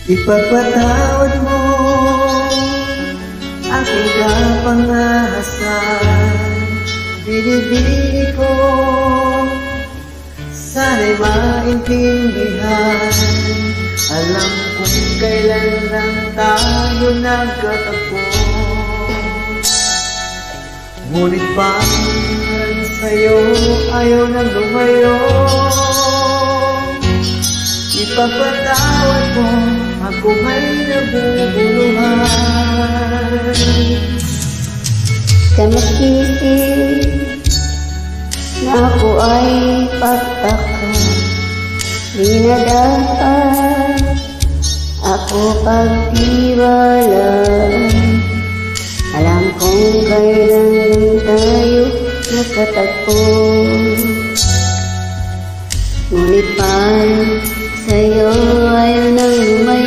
Ipagpatawad mo aking kapangahasan. Binibili ko, sana'y maintindihan. Alam kong kailan lang tayo nagkatagpo, ngunit parang sa'yo ayaw nang lumayo. Ipagpatawad mo, ako may nabubuluhan. Kamakisip na ako ay pagtaka, di na dapat ako pagtiwalaan. Alam kong kailan lang tayo nakatagpo, ngunit parang sa'yo ayaw nang lumayo.